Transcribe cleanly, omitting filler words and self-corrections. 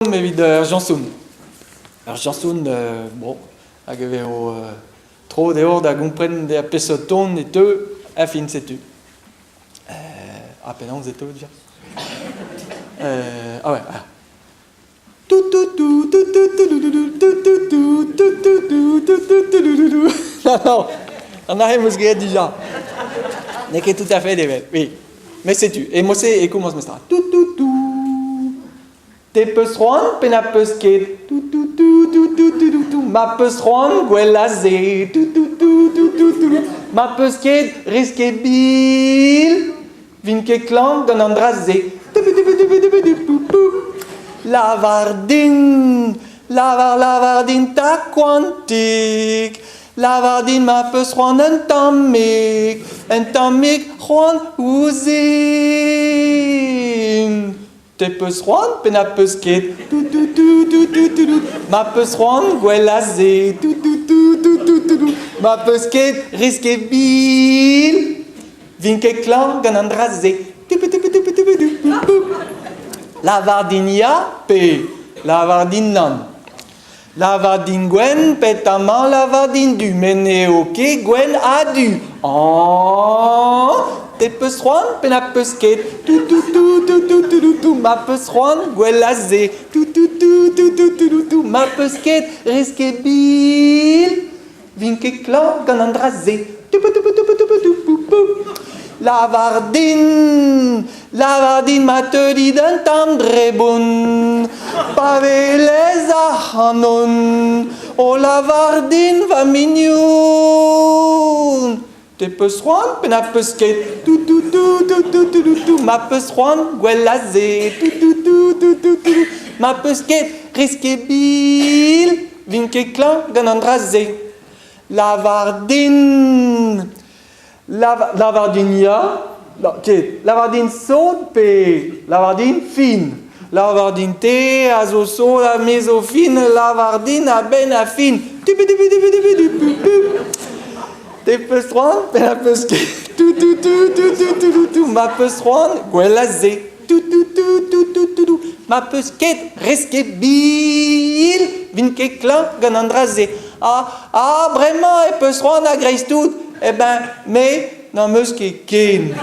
tom evit Janson. Janson, bon, hag evero tro deor da gompren de a pesoton et te a fin setu. A penans et te, déjà. Ah ouais, ah. Non, on a musgué déjà. N'est que tout à fait des oui. Mais c'est tu. Et moi c'est et comment ça tout. Te peus roan pena peus ket tout. Ma peus roan gwelazé Ma peus ket risque bil vin ke clan don andrazé. Lavardine ta quantique. Lavardine ma peus roan un tamic roan ouzin. Te peus roan pena peus ket Ma peus roan gwelazé Ma peus ket risque bil vin ke clan gan andrazé. Lavardine ya pe lavardine nan. Lavardine Gwen pétamment lavardine du menéoké Gwen a du. Oh, te peus roan pena peus ket ma peus roan gwelazé ma peus ket risque bil vin ke clan gan andrazé. Lavardine m'a te dit d'un tendre bon, pavé les ahanon, oh lavardine va mignon. Te peus roan pena peus ket ma peus roan gwelazé ma peus ket risque bil vin ke clan gan andrazé. Lavardine ya lavardine saut pe lavardine fine. Lavardine te azoso la mésofine lavardine a ben a fine. Te peus roan pena peus ket ma peus roan gwelazé ma peus ket risque bil vin ke clan gan andrazé. Ah, vraiment, et peus roan a greis tout. Eh ben, mais, non, meus ket ken.